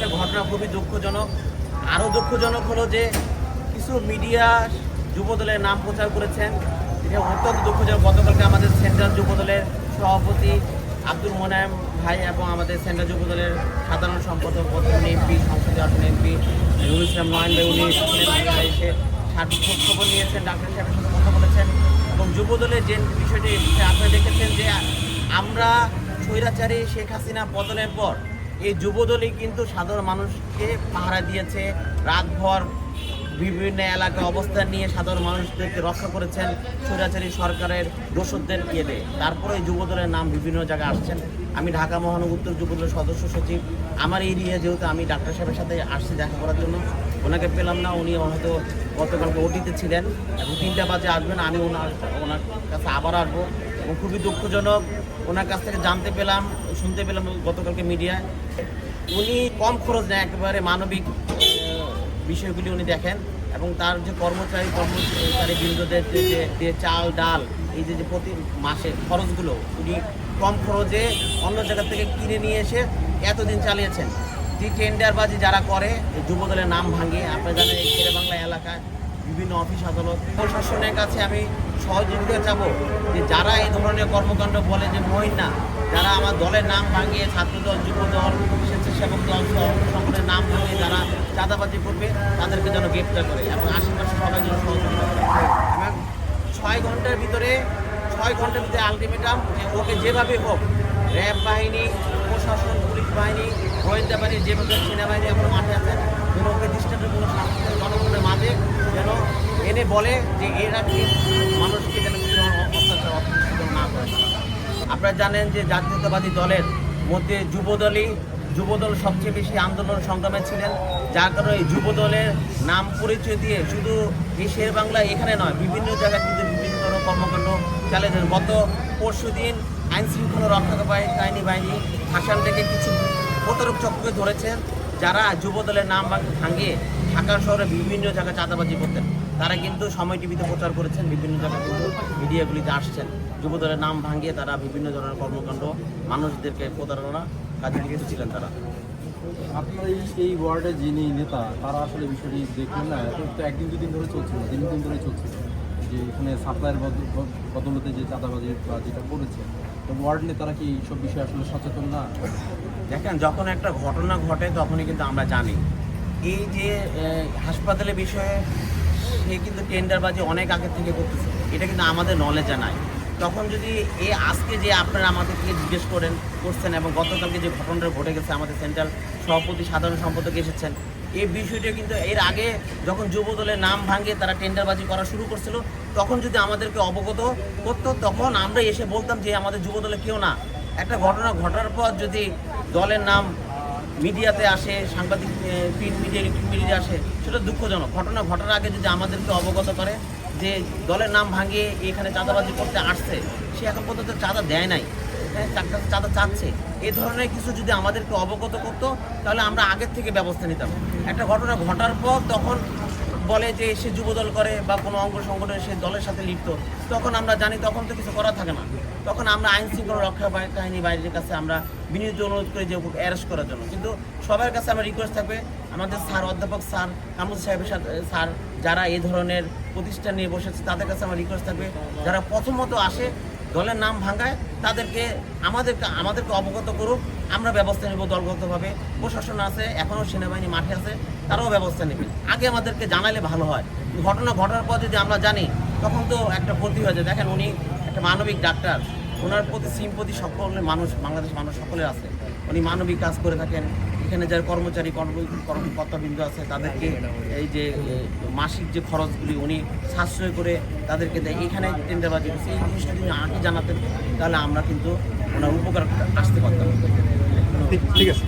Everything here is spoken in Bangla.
আসলে ঘটনা খুবই দুঃখজনক। আরও দুঃখজনক হলো যে কিছু মিডিয়া যুবদলের নাম প্রচার করেছেন, এটা অত্যন্ত দুঃখজনক। গতকালকে আমাদের সেন্ট্রাল যুবদলের সভাপতি আব্দুল মোনায়েম ভাই এবং আমাদের সেন্ট্রাল যুবদলের সাধারণ সম্পাদক বর্তমান এমপি, সংসদীয় আসন এমপি নুরুল ইসলাম নয়ন ভাই, উনি এসে খোঁজ খবর নিয়েছেন, ডাক্তার সাহেবের সাথে কথা বলেছেন এবং যুবদলের যে বিষয়টি আপনারা দেখেছেন যে আমরা স্বৈরাচারী শেখ হাসিনা পতনের পর এই যুবদলই কিন্তু সাধারণ মানুষকে পাহারা দিয়েছে, রাতভর বিভিন্ন এলাকায় অবস্থান নিয়ে সাধারণ মানুষদেরকে রক্ষা করেছেন স্বৈরাচারী সরকারের দোসরদের দিয়ে। তারপরে এই যুবদলের নাম বিভিন্ন জায়গায় আসছেন। আমি ঢাকা মহানগর উত্তর যুবদলের সদস্য সচিব, আমার এরিয়া যেহেতু আমি ডাক্তার সাহেবের সাথে আসছি দেখা করার জন্য, ওনাকে পেলাম না, উনি হয়তো গতকালকে ওটিতে ছিলেন এবং 3টা বাজে আসবেন। আমি ওনার কাছে আবার আসবো এবং খুবই দুঃখজনক ওনার কাছ থেকে শুনতে পেলাম গতকালকে মিডিয়ায় উনি কম খরচ নেয়, একেবারে মানবিক বিষয়গুলি উনি দেখেন এবং তার যে কর্মচারী বৃন্দদের যে চাল ডাল এই যে প্রতি মাসে খরচগুলো উনি কম খরচে অন্য জায়গা থেকে কিনে নিয়ে এসে এতদিন চালিয়েছেন। যে টেন্ডারবাজি যারা করে যুবদলের নাম ভাঙিয়ে, আপনারা জানেন এই শেরেবাংলা এলাকায় বিভিন্ন অফিস আদালত, প্রশাসনের কাছে আমি সহযোগিতা চাবো যে যারা এই ধরনের কর্মকাণ্ড বলে যে মহিন না, যারা আমার দলের নাম ভাঙিয়ে ছাত্রদল, যুবদল, স্বেচ্ছাসেবক দল সংগঠনের নাম ভাঙিয়ে যারা চাঁদাবাজি করবে তাদেরকে যেন গ্রেপ্তার করে এবং আশেপাশে সবাই যেন সহযোগিতা করে এবং 6 ঘন্টার ভিতরে আলটিমেটাম যে ওকে যেভাবে হোক র্যাব বাহিনী, প্রশাসন, পুলিশ বাহিনী, গোয়েন্দা বাহিনী, যেভাবে সেনাবাহিনী এখন মাঠে আছেন যেন ওকে দৃষ্টান্তমূলক শাস্তি জনগণের মাঝে যেন এনে বলে যে এরা কি মানুষকে যেন অত্যাচার না করে। আপনারা জানেন যে জাতীয়তাবাদী দলের মধ্যে যুবদল সবচেয়ে বেশি আন্দোলন সংগ্রামে ছিলেন, যার কারণে এই যুবদলের নাম পরিচয় দিয়ে শুধু এই শেরেবাংলা এখানে নয় বিভিন্ন জায়গায় কিন্তু বিভিন্ন ধরনের কর্মকাণ্ড চালিয়েছেন। গত পরশুদিন আইন শৃঙ্খলা রক্ষাকারী বাহিনী হাসান থেকে কিছু প্রতারক চক্রকে ধরেছেন যারা যুবদলের নাম ভাঙিয়ে ঢাকা শহরে বিভিন্ন জায়গায় চাঁদাবাজি করতেন। তারা কিন্তু সময় টিভিতে প্রচার করেছেন, বিভিন্ন জায়গায় কিন্তু মিডিয়াগুলিতে আসছেন। যুবদলের নাম ভাঙিয়ে তারা বিভিন্ন ধরনের কর্মকাণ্ড মানুষদেরকে প্রতারণা কাজে লিপ্ত ছিলেন তারা। আপনার এই ওয়ার্ডে যিনি নেতা তারা আসলে বিষয়টি দেখলেন না, তো একদিন দুদিন ধরে চলছিল, দিন ধরে চলছিল যে এখানে সাপ্লাইয়ের বদলতে যে চাঁদাবাজি বা যেটা করেছে, তো ওয়ার্ড নেতারা কি সব বিষয়ে আসলে সচেতন না? দেখেন, যখন একটা ঘটনা ঘটে তখনই কিন্তু আমরা জানি এই যে হাসপাতালের বিষয়ে সে কিন্তু টেন্ডারবাজি অনেক আগে থেকে করতেছে, এটা কিন্তু আমাদের নলেজে নাই। তখন যদি আজকে যে আপনারা আমাদেরকে জিজ্ঞেস করছেন এবং গতকালকে যে ঘটনাটা ঘটে গেছে, আমাদের সেন্ট্রাল সভাপতি সাধারণ সম্পাদক এসেছেন, এই বিষয়টা কিন্তু এর আগে যখন যুবদলের নাম ভাঙিয়ে তারা টেন্ডারবাজি করা শুরু করছিল তখন যদি আমাদেরকে অবগত করতো তখন আমরা এসে বলতাম যে আমাদের যুবদলে কেউ না। একটা ঘটনা ঘটার পর যদি দলের নাম মিডিয়াতে আসে, সাংবাদিক প্রিন্ট মিডিয়া, ইলেকট্রিক মিডিয়া আসে, সেটা দুঃখজনক। ঘটনা ঘটার আগে যদি আমাদেরকে অবগত করে যে দলের নাম ভাঙিয়ে এখানে চাঁদাবাজি করতে আসছে, সে এখন পর্যন্ত চাঁদা দেয় নাই, হ্যাঁ চাঁদা চাচ্ছে, এই ধরনের কিছু যদি আমাদেরকে অবগত করতো তাহলে আমরা আগের থেকে ব্যবস্থা নিতাম। একটা ঘটনা ঘটার পর তখন বলে যে সে যুবদল করে বা কোনো অঙ্গ সংগঠনে সে দলের সাথে লিপ্ত, তখন আমরা জানি তখন তো কিছু করা থাকে না। তখন আমরা আইন শৃঙ্খলা রক্ষাকারী বাহিনীর কাছে আমরা বিনীত অনুরোধ করি যে অ্যারেস্ট করার জন্য। কিন্তু সবার কাছে আমার রিকোয়েস্ট থাকবে, আমাদের স্যার অধ্যাপক স্যার কামরুল সাহেবের সাথে স্যার যারা এই ধরনের প্রতিষ্ঠান নিয়ে বসেছে তাদের কাছে আমার রিকোয়েস্ট থাকবে যারা প্রথমত আসে দলের নাম ভাঙায় তাদেরকে আমাদেরকে অবগত করুক, আমরা ব্যবস্থা নেব দলগতভাবে। প্রশাসন আছে, এখনও সেনাবাহিনী মাঠে আছে, তারাও ব্যবস্থা নেবে। আগে আমাদেরকে জানালে ভালো হয়। ঘটনা ঘটার পর যদি আমরা জানি তখন তো একটা ক্ষতি হয়ে যায়। দেখেন, উনি একটা মানবিক ডাক্তার, ওনার প্রতি সিম্পতি সকলের মানুষ, বাংলাদেশ মানুষ সকলের আছে। উনি মানবিক কাজ করে থাকেন। এখানে যারা কর্মচারী কর্মকর্তাবৃন্দ আছে তাদেরকে এই যে মাসিক যে খরচগুলি উনি সাশ্রয় করে তাদেরকে দেয়। এখানে টেন্ডারবাজি করছে, এই জিনিসটা যদি আগে জানাতেন তাহলে আমরা কিন্তু ওনার উপকার আসতে পারতাম। ঠিক আছে।